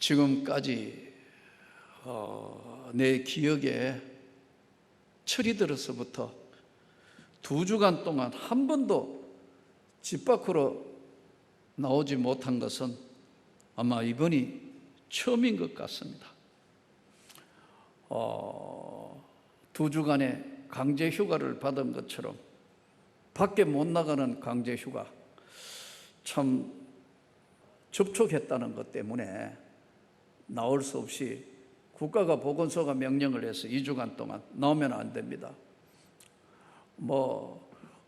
지금까지 내 기억에 철이 들어서부터 2주간 동안 한 번도 집 밖으로 나오지 못한 것은 아마 이번이 처음인 것 같습니다. 2주간의 강제 휴가를 받은 것처럼 밖에 못 나가는 강제 휴가, 참 접촉했다는 것 때문에 나올 수 없이 국가가 보건소가 명령을 해서 2주간 동안 나오면 안 됩니다.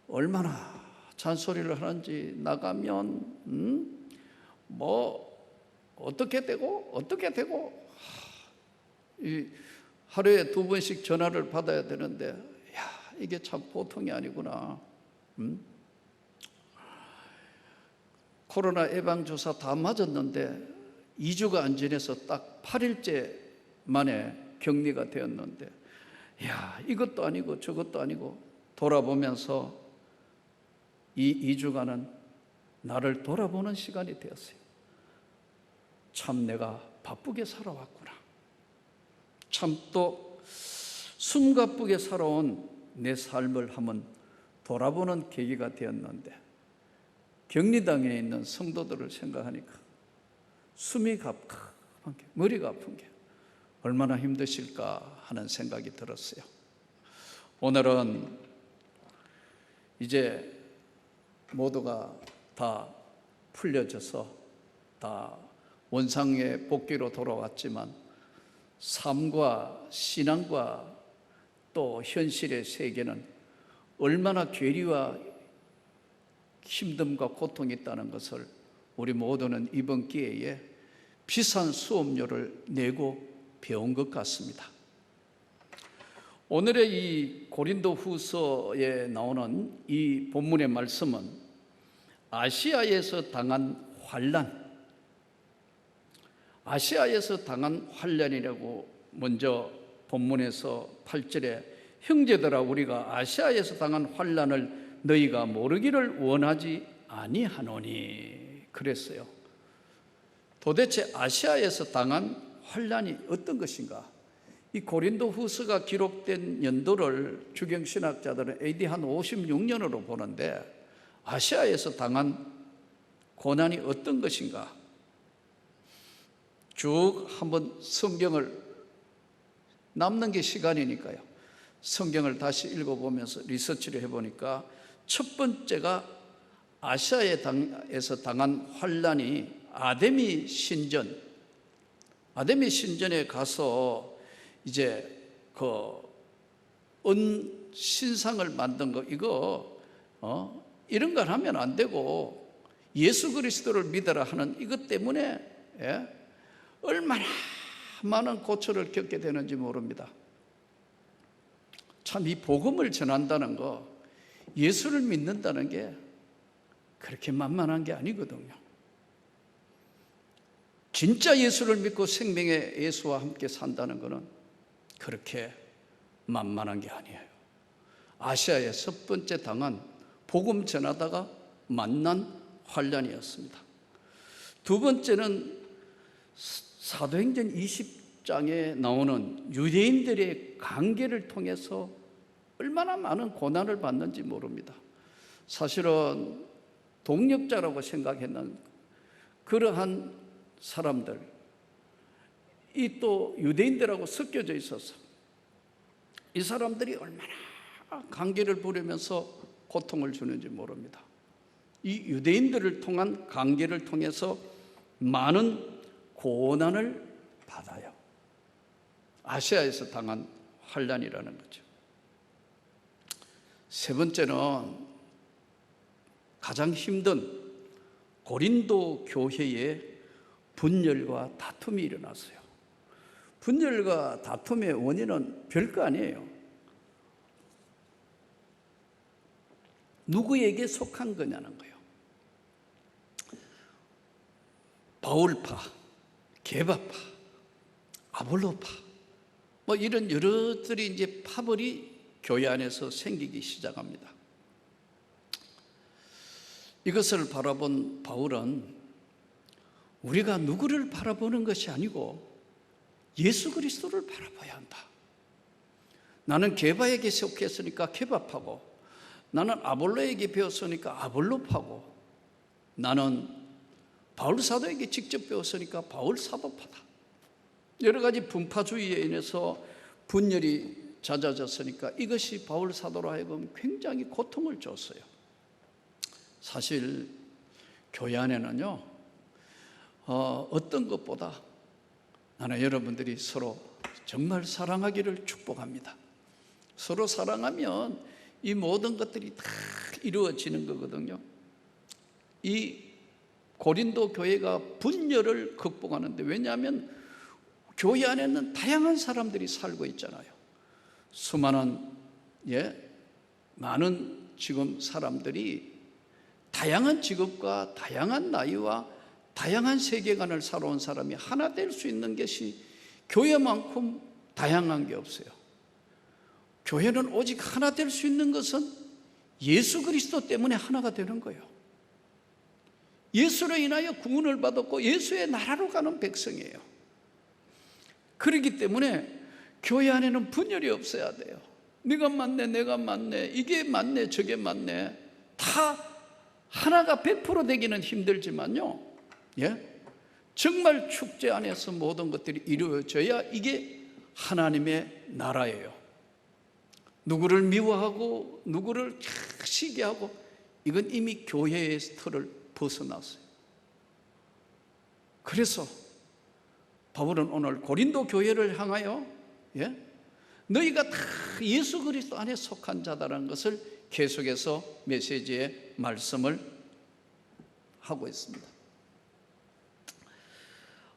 얼마나 잔소리를 하는지, 나가면 어떻게 되고 하루에 2번씩 전화를 받아야 되는데, 이게 참 보통이 아니구나. 코로나 예방주사 다 맞았는데 2주가 안 지나서 딱 8일째 만에 격리가 되었는데, 이것도 아니고 저것도 아니고 돌아보면서 이 2주간은 나를 돌아보는 시간이 되었어요. 참 내가 바쁘게 살아왔구나. 참 또 숨가쁘게 살아온 내 삶을 한번 돌아보는 계기가 되었는데, 격리당에 있는 성도들을 생각하니까 숨이 가쁜 게, 머리가 아픈 게 얼마나 힘드실까 하는 생각이 들었어요. 오늘은 이제 모두가 다 풀려져서 다 원상의 복귀로 돌아왔지만, 삶과 신앙과 또 현실의 세계는 얼마나 괴리와 힘듦과 고통이 있다는 것을 우리 모두는 이번 기회에 비싼 수업료를 내고 배운 것 같습니다. 오늘의 이 고린도후서에 나오는 이 본문의 말씀은 아시아에서 당한 환난이라고 먼저 본문에서 8절에 형제들아, 우리가 아시아에서 당한 환난을 너희가 모르기를 원하지 아니하노니 그랬어요. 도대체 아시아에서 당한 환난이 어떤 것인가? 이 고린도후서가 기록된 연도를 주경신학자들은 AD 한 56년으로 보는데, 아시아에서 당한 고난이 어떤 것인가? 쭉 한번 성경을, 남는 게 시간이니까요, 성경을 다시 읽어보면서 리서치를 해보니까 첫 번째가 아시아에서 당한 환난이 아데미 신전에 가서 이제 신상을 만든 거, 이런 걸 하면 안 되고 예수 그리스도를 믿어라 하는 이것 때문에 얼마나 많은 고초를 겪게 되는지 모릅니다. 참 이 복음을 전한다는 거, 예수를 믿는다는 게 그렇게 만만한 게 아니거든요. 진짜 예수를 믿고 생명의 예수와 함께 산다는 것은 그렇게 만만한 게 아니에요. 아시아에 첫 번째 당한, 복음 전하다가 만난 환난이었습니다. 두 번째는 사도행전 20장에 나오는 유대인들의 관계를 통해서 얼마나 많은 고난을 받는지 모릅니다. 사실은 동력자라고 생각했는 그러한 사람들, 이 또 유대인들하고 섞여져 있어서 이 사람들이 얼마나 관계를 부리면서 고통을 주는지 모릅니다. 이 유대인들을 통한 관계를 통해서 많은 고난을 받아요. 아시아에서 당한 환난이라는 거죠. 세 번째는 가장 힘든 고린도 교회에 분열과 다툼이 일어났어요. 분열과 다툼의 원인은 별거 아니에요. 누구에게 속한 거냐는 거예요. 바울파, 게바파, 아볼로파, 이런 여러들이 이제 파벌이 교회 안에서 생기기 시작합니다. 이것을 바라본 바울은 우리가 누구를 바라보는 것이 아니고 예수 그리스도를 바라봐야 한다. 나는 게바에게 속했으니까 게바파고, 나는 아볼로에게 배웠으니까 아볼로파고, 나는 바울 사도에게 직접 배웠으니까 바울 사도파다. 여러 가지 분파주의에 인해서 분열이 잦아졌으니까 이것이 바울 사도로 하여금 굉장히 고통을 줬어요. 사실 교회 안에는요, 어떤 것보다 나는 여러분들이 서로 정말 사랑하기를 축복합니다. 서로 사랑하면 이 모든 것들이 다 이루어지는 거거든요. 이 고린도 교회가 분열을 극복하는데, 왜냐하면 교회 안에는 다양한 사람들이 살고 있잖아요. 수많은 많은 지금 사람들이 다양한 직업과 다양한 나이와 다양한 세계관을 살아온 사람이 하나 될 수 있는 것이 교회만큼 다양한 게 없어요. 교회는 오직 하나 될 수 있는 것은 예수 그리스도 때문에 하나가 되는 거예요. 예수로 인하여 구원을 받았고 예수의 나라로 가는 백성이에요. 그렇기 때문에 교회 안에는 분열이 없어야 돼요. 네가 맞네, 내가 맞네, 이게 맞네, 저게 맞네, 다 하나가 100% 되기는 힘들지만요, 정말 축제 안에서 모든 것들이 이루어져야 이게 하나님의 나라예요. 누구를 미워하고 누구를 시기하고, 이건 이미 교회의 틀을 벗어났어요. 그래서 바울은 오늘 고린도 교회를 향하여 너희가 다 예수 그리스도 안에 속한 자다라는 것을 계속해서 메시지에 말씀을 하고 있습니다.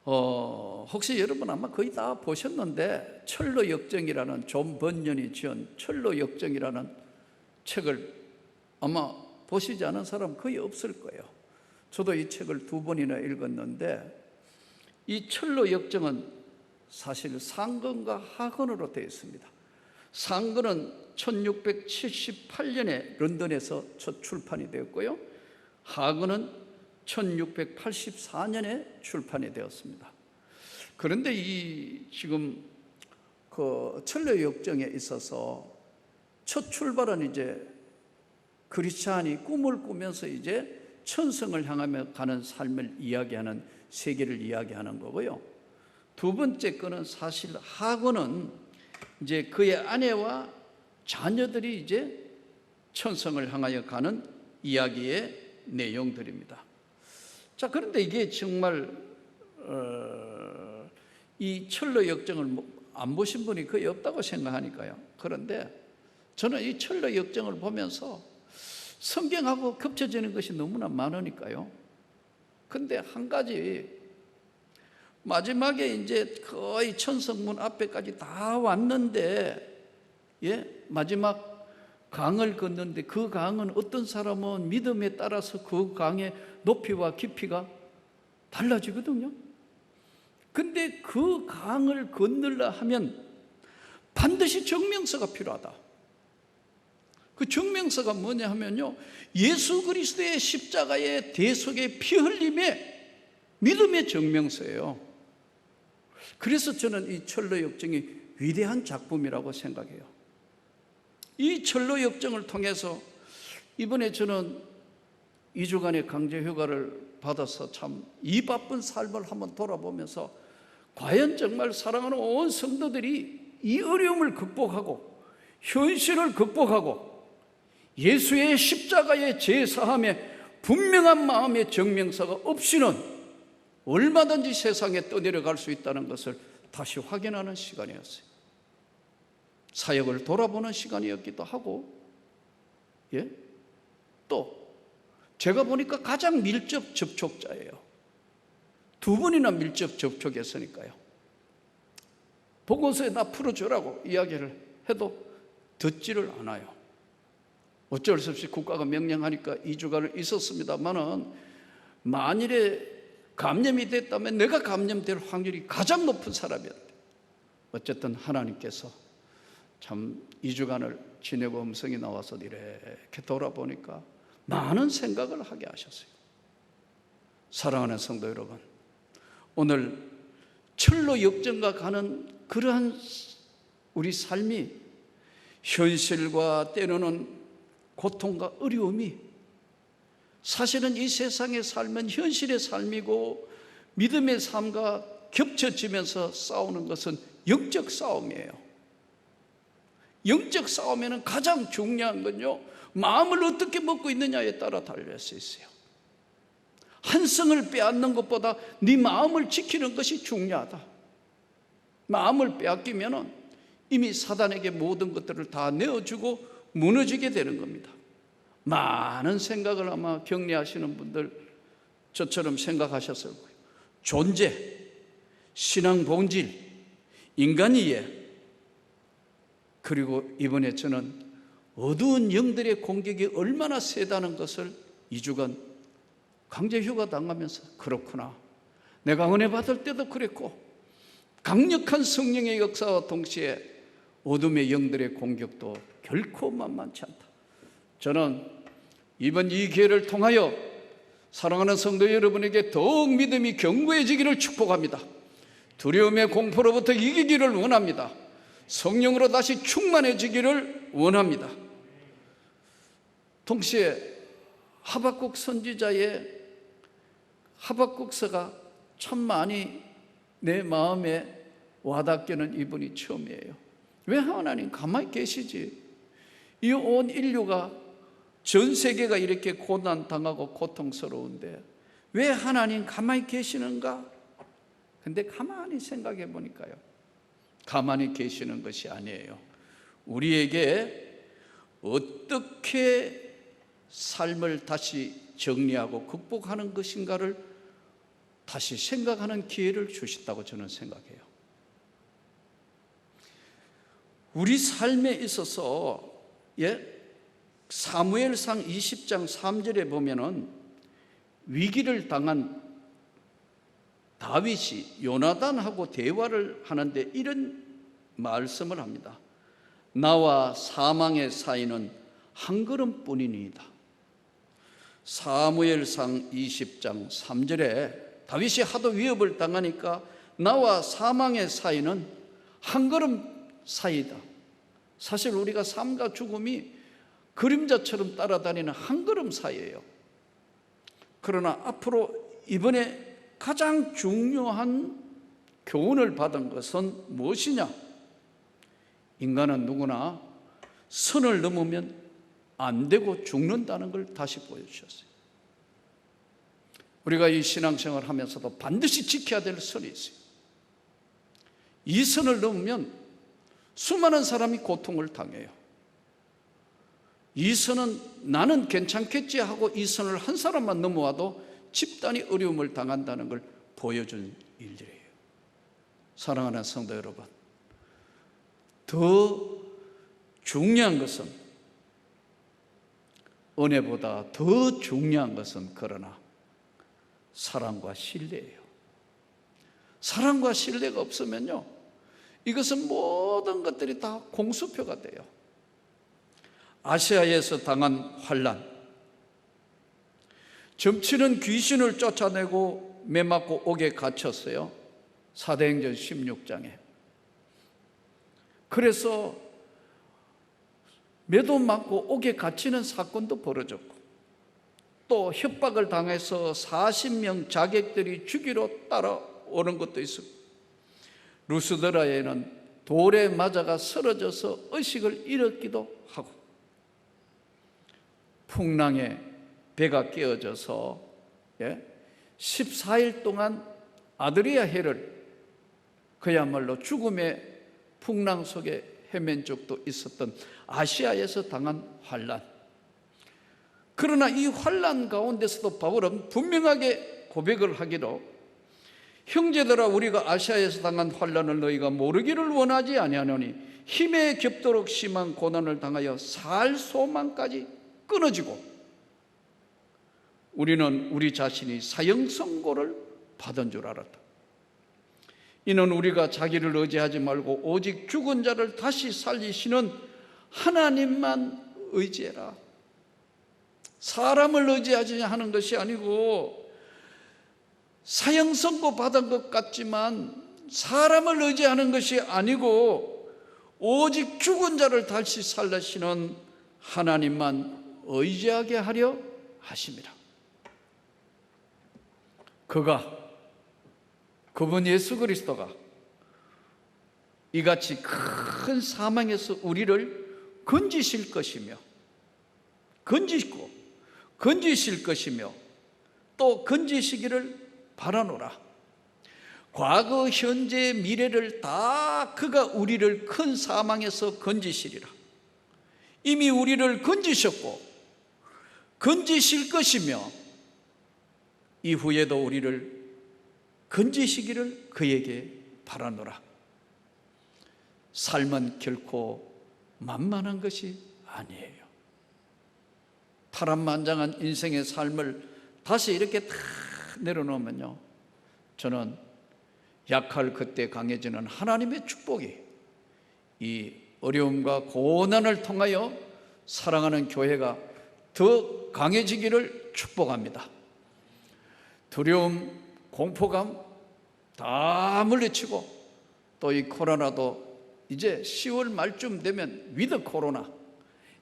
혹시 여러분 아마 거의 다 보셨는데, 철로 역정이라는 존 번연이 지은 철로 역정이라는 책을 아마 보시지 않은 사람 거의 없을 거예요. 저도 이 책을 2번이나 읽었는데, 이 철로 역정은 사실 상근과 하근으로 되어 있습니다. 상근은 1678년에 런던에서 첫 출판이 되었고요, 하근은 1684년에 출판이 되었습니다. 그런데 이 지금 그 철로 역정에 있어서 첫 출발은 이제 크리스찬이 꿈을 꾸면서 이제 천성을 향하며 가는 삶을 이야기하는, 세계를 이야기하는 거고요. 두 번째 거는 사실 하근은 이제 그의 아내와 자녀들이 이제 천성을 향하여 가는 이야기의 내용들입니다. 자, 그런데 이게 정말 이 철로 역정을 안 보신 분이 거의 없다고 생각하니까요. 그런데 저는 이 철로 역정을 보면서 성경하고 겹쳐지는 것이 너무나 많으니까요. 근데 한 가지, 마지막에 이제 거의 천성문 앞에까지 다 왔는데, 마지막 강을 걷는데, 그 강은 어떤 사람은 믿음에 따라서 그 강의 높이와 깊이가 달라지거든요. 근데 그 강을 건너려 하면 반드시 증명서가 필요하다. 그 증명서가 뭐냐 하면요, 예수 그리스도의 십자가의 대속의 피 흘림의 믿음의 증명서예요. 그래서 저는 이 철로 역정이 위대한 작품이라고 생각해요. 이 철로 역정을 통해서 이번에 저는 2주간의 강제 휴가를 받아서 참 이 바쁜 삶을 한번 돌아보면서, 과연 정말 사랑하는 온 성도들이 이 어려움을 극복하고 현실을 극복하고 예수의 십자가의 제사함에 분명한 마음의 증명서가 없이는 얼마든지 세상에 떠내려갈 수 있다는 것을 다시 확인하는 시간이었어요. 사역을 돌아보는 시간이었기도 하고, 또 제가 보니까 가장 밀접 접촉자예요. 2번이나 밀접 접촉했으니까요. 보고서에 나 풀어주라고 이야기를 해도 듣지를 않아요. 어쩔 수 없이 국가가 명령하니까 2주간을 있었습니다만은, 만일에 감염이 됐다면 내가 감염될 확률이 가장 높은 사람이었대. 어쨌든 하나님께서 참 2주간을 지내고 음성이 나와서 이렇게 돌아보니까 많은 생각을 하게 하셨어요. 사랑하는 성도 여러분, 오늘 철로 역정가 가는 그러한 우리 삶이 현실과 때로는 고통과 어려움이 사실은 이 세상의 삶은 현실의 삶이고 믿음의 삶과 겹쳐지면서 싸우는 것은 영적 싸움이에요. 영적 싸움에는 가장 중요한 건요, 마음을 어떻게 먹고 있느냐에 따라 달릴 수 있어요. 한 성을 빼앗는 것보다 네 마음을 지키는 것이 중요하다. 마음을 빼앗기면 이미 사단에게 모든 것들을 다 내어주고 무너지게 되는 겁니다. 많은 생각을 아마 격려하시는 분들 저처럼 생각하셨을 거예요. 존재, 신앙 본질, 인간 이해, 그리고 이번에 저는 어두운 영들의 공격이 얼마나 세다는 것을 2주간 강제휴가 당하면서 그렇구나, 내가 은혜 받을 때도 그랬고 강력한 성령의 역사와 동시에 어둠의 영들의 공격도 결코 만만치 않다. 저는 이번 이 기회를 통하여 사랑하는 성도 여러분에게 더욱 믿음이 견고해지기를 축복합니다. 두려움의 공포로부터 이기기를 원합니다. 성령으로 다시 충만해지기를 원합니다. 동시에 하박국 선지자의 하박국서가 참 많이 내 마음에 와닿기는 이분이 처음이에요. 왜 하나님 가만히 계시지? 이 온 인류가, 전 세계가 이렇게 고난당하고 고통스러운데 왜 하나님 가만히 계시는가? 근데 가만히 생각해 보니까요, 가만히 계시는 것이 아니에요. 우리에게 어떻게 삶을 다시 정리하고 극복하는 것인가를 다시 생각하는 기회를 주신다고 저는 생각해요. 우리 삶에 있어서 사무엘상 20장 3절에 보면은 위기를 당한 다윗이 요나단하고 대화를 하는데 이런 말씀을 합니다. 나와 사망의 사이는 한 걸음뿐이니이다. 사무엘상 20장 3절에 다윗이 하도 위협을 당하니까 나와 사망의 사이는 한 걸음 사이다. 사실 우리가 삶과 죽음이 그림자처럼 따라다니는 한 걸음 사이예요. 그러나 앞으로 이번에 가장 중요한 교훈을 받은 것은 무엇이냐? 인간은 누구나 선을 넘으면 안 되고 죽는다는 걸 다시 보여주셨어요. 우리가 이 신앙생활을 하면서도 반드시 지켜야 될 선이 있어요. 이 선을 넘으면 수많은 사람이 고통을 당해요. 이 선은 나는 괜찮겠지 하고 이 선을 한 사람만 넘어와도 집단이 어려움을 당한다는 걸 보여준 일들이에요. 사랑하는 성도 여러분, 더 중요한 것은, 은혜보다 더 중요한 것은 그러나 사랑과 신뢰예요. 사랑과 신뢰가 없으면요, 이것은 모든 것들이 다 공수표가 돼요. 아시아에서 당한 환난, 점치는 귀신을 쫓아내고 매맞고 옥에 갇혔어요. 사도행전 16장에. 그래서 매도 맞고 옥에 갇히는 사건도 벌어졌고, 또 협박을 당해서 40명 자객들이 죽이러 따라오는 것도 있었고, 루스드라에는 돌에 맞아가 쓰러져서 의식을 잃었기도 하고, 풍랑에 배가 깨어져서 14일 동안 아드리아 해를 그야말로 죽음의 풍랑 속에 헤맨 적도 있었던 아시아에서 당한 환난. 그러나 이 환난 가운데서도 바울은 분명하게 고백을 하기로, 형제들아, 우리가 아시아에서 당한 환난을 너희가 모르기를 원하지 아니하노니 힘에 겹도록 심한 고난을 당하여 살 소망까지 끊어지고 우리는 우리 자신이 사형 선고를 받은 줄 알았다. 이는 우리가 자기를 의지하지 말고 오직 죽은 자를 다시 살리시는 하나님만 의지해라. 사람을 의지하지 하는 것이 아니고 사형 선고 받은 것 같지만 사람을 의지하는 것이 아니고 오직 죽은 자를 다시 살리시는 하나님만 의지하게 하려 하심이라. 그분 예수 그리스도가 이같이 큰 사망에서 우리를 건지실 것이며 건지실 것이며 또 건지시기를 바라노라. 과거, 현재, 미래를 다 그가 우리를 큰 사망에서 건지시리라. 이미 우리를 건지셨고 건지실 것이며 이후에도 우리를 건지시기를 그에게 바라노라. 삶은 결코 만만한 것이 아니에요. 파란만장한 인생의 삶을 다시 이렇게 다 내려놓으면요, 저는 약할 그때 강해지는 하나님의 축복이 이 어려움과 고난을 통하여 사랑하는 교회가 더 강해지기를 축복합니다. 두려움, 공포감 다 물리치고 또 이 코로나도 이제 10월 말쯤 되면 위드 코로나,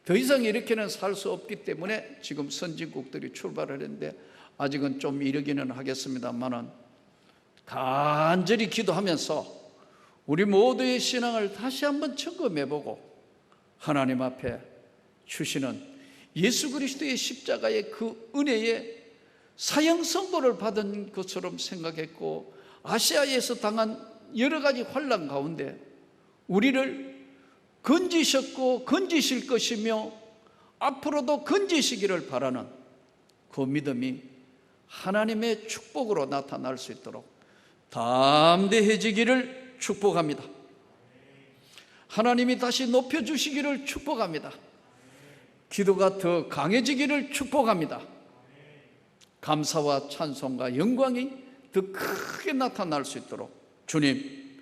더 이상 이렇게는 살 수 없기 때문에 지금 선진국들이 출발을 했는데 아직은 좀 이르기는 하겠습니다만은 간절히 기도하면서 우리 모두의 신앙을 다시 한번 점검해보고 하나님 앞에 주시는 예수 그리스도의 십자가의 그 은혜에 사형 선고를 받은 것처럼 생각했고, 아시아에서 당한 여러 가지 환난 가운데 우리를 건지셨고 건지실 것이며 앞으로도 건지시기를 바라는 그 믿음이 하나님의 축복으로 나타날 수 있도록 담대해지기를 축복합니다. 하나님이 다시 높여주시기를 축복합니다. 기도가 더 강해지기를 축복합니다. 감사와 찬송과 영광이 더 크게 나타날 수 있도록 주님,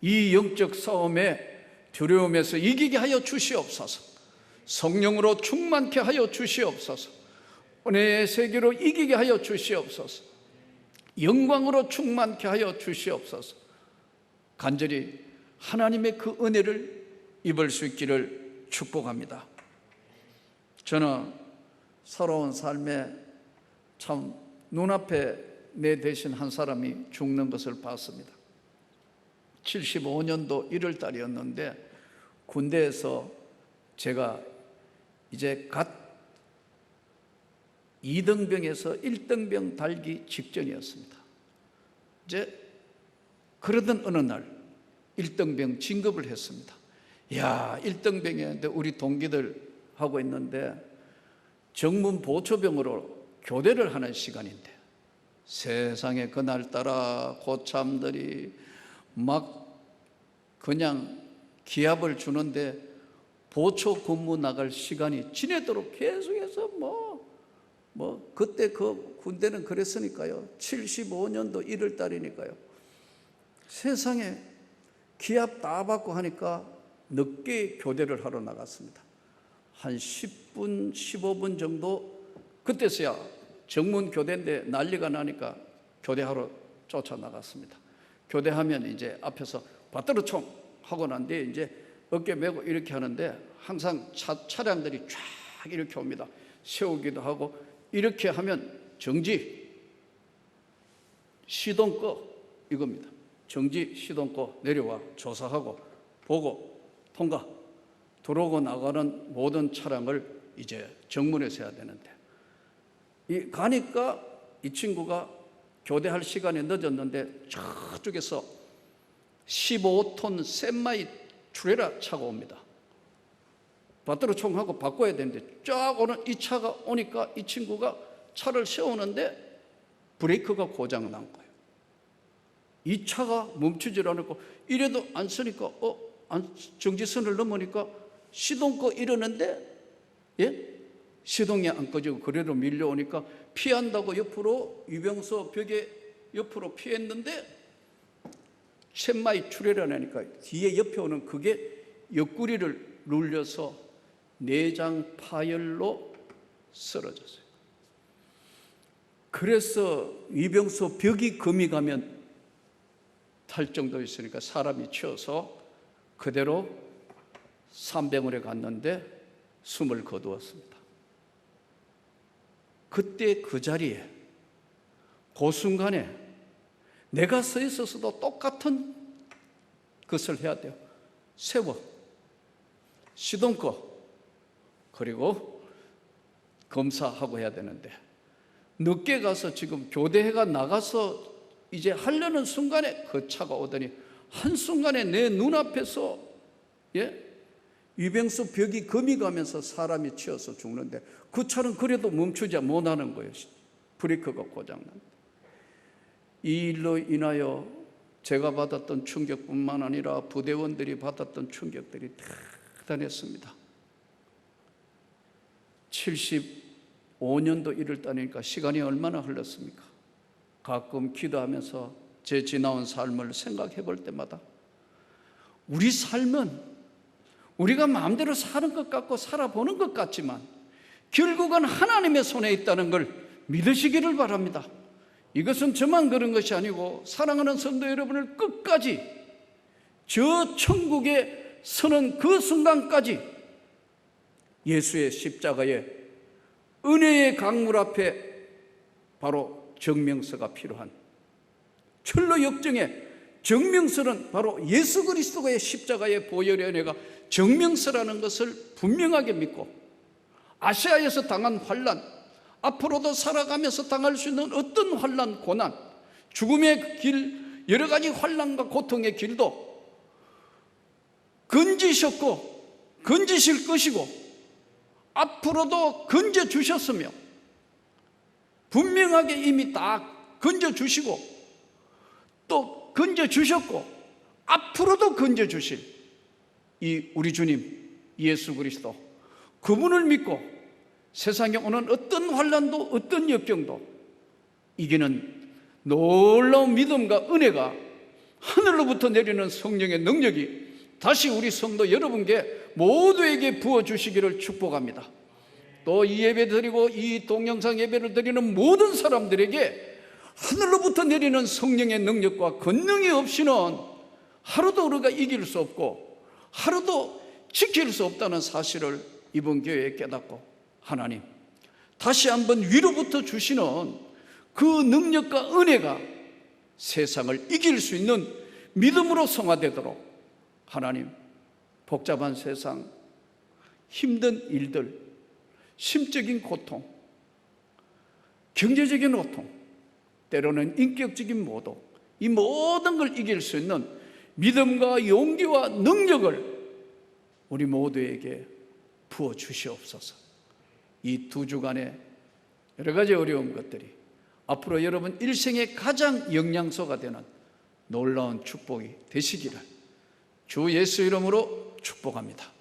이 영적 싸움에 두려움에서 이기게 하여 주시옵소서. 성령으로 충만케 하여 주시옵소서. 은혜의 세계로 이기게 하여 주시옵소서. 영광으로 충만케 하여 주시옵소서. 간절히 하나님의 그 은혜를 입을 수 있기를 축복합니다. 저는 서러운 삶에 참 눈앞에 내 대신 한 사람이 죽는 것을 봤습니다. 75년도 1월 달이었는데 군대에서 제가 이제 갓 2등병에서 1등병 달기 직전이었습니다. 이제 그러던 어느 날 1등병 진급을 했습니다. 이야, 1등병이었는데 우리 동기들 하고 있는데 정문 보초병으로 교대를 하는 시간인데 세상에 그날따라 고참들이 막 그냥 기합을 주는데 보초 근무 나갈 시간이 지내도록 계속해서 그때 그 군대는 그랬으니까요. 75년도 1월 달이니까요. 세상에 기합 다 받고 하니까 늦게 교대를 하러 나갔습니다. 한 10분, 15분 정도, 그때서야 정문 교대인데 난리가 나니까 교대하러 쫓아나갔습니다. 교대하면 이제 앞에서 받들어 총 하고 난 뒤에 이제 어깨 메고 이렇게 하는데 항상 차량들이 쫙 이렇게 옵니다. 세우기도 하고 이렇게 하면 정지, 시동 꺼 이겁니다. 정지, 시동 꺼, 내려와, 조사하고 보고 통과. 들어오고 나가는 모든 차량을 이제 정문에서 해야 되는데 가니까 이 친구가 교대할 시간이 늦었는데 저쪽에서 15톤 세마이 트레일러 차가 옵니다. 받들어 총하고 바꿔야 되는데 쫙 오는 이 차가 오니까 이 친구가 차를 세우는데 브레이크가 고장 난 거예요. 이 차가 멈추질 않고 이래도 안 쓰니까 정지선을 넘으니까 시동 꺼 이러는데 시동이 안 꺼지고 그래도 밀려오니까 피한다고 옆으로 유병소 벽에 옆으로 피했는데 쳇마이 출혈하니까 뒤에 옆에 오는 그게 옆구리를 눌려서 내장 파열로 쓰러졌어요. 그래서 위병소 벽이 금이 가면 탈 정도 있으니까 사람이 치어서 그대로 산병원에 갔는데 숨을 거두었습니다. 그때 그 자리에 그 순간에 내가 서 있었어도 똑같은 것을 해야 돼요. 세워, 시동 꺼, 그리고 검사하고 해야 되는데 늦게 가서 지금 교대회가 나가서 이제 하려는 순간에 그 차가 오더니 한순간에 내 눈앞에서 위병소 벽이 금이 가면서 사람이 치여서 죽는데 그 차는 그래도 멈추지 못하는 거예요. 브레이크가 고장난. 이 일로 인하여 제가 받았던 충격뿐만 아니라 부대원들이 받았던 충격들이 대단했습니다. 75년도 일을 따니까 시간이 얼마나 흘렀습니까? 가끔 기도하면서 제 지나온 삶을 생각해 볼 때마다 우리 삶은 우리가 마음대로 사는 것 같고 살아보는 것 같지만 결국은 하나님의 손에 있다는 걸 믿으시기를 바랍니다. 이것은 저만 그런 것이 아니고 사랑하는 성도 여러분을 끝까지 저 천국에 서는 그 순간까지 예수의 십자가의 은혜의 강물 앞에 바로 증명서가 필요한, 철로 역정의 증명서는 바로 예수 그리스도의 십자가의 보혈의 은혜가 증명서라는 것을 분명하게 믿고 아시아에서 당한 환난, 앞으로도 살아가면서 당할 수 있는 어떤 환난, 고난, 죽음의 길, 여러 가지 환난과 고통의 길도 건지셨고 건지실 것이고 앞으로도 건져주셨으며 분명하게 이미 다 건져주시고 또 건져주셨고 앞으로도 건져주실 이 우리 주님 예수 그리스도, 그분을 믿고 세상에 오는 어떤 환난도 어떤 역경도 이기는 놀라운 믿음과 은혜가 하늘로부터 내리는 성령의 능력이 다시 우리 성도 여러분께 모두에게 부어주시기를 축복합니다. 또 이 예배 드리고 이 동영상 예배를 드리는 모든 사람들에게 하늘로부터 내리는 성령의 능력과 권능이 없이는 하루도 우리가 이길 수 없고 하루도 지킬 수 없다는 사실을 이번 교회에 깨닫고 하나님 다시 한번 위로부터 주시는 그 능력과 은혜가 세상을 이길 수 있는 믿음으로 성화되도록 하나님 복잡한 세상, 힘든 일들, 심적인 고통, 경제적인 고통, 때로는 인격적인 모독, 이 모든 걸 이길 수 있는 믿음과 용기와 능력을 우리 모두에게 부어주시옵소서. 이 두 주간의 여러 가지 어려운 것들이 앞으로 여러분 일생의 가장 영양소가 되는 놀라운 축복이 되시기를 주 예수 이름으로 축복합니다.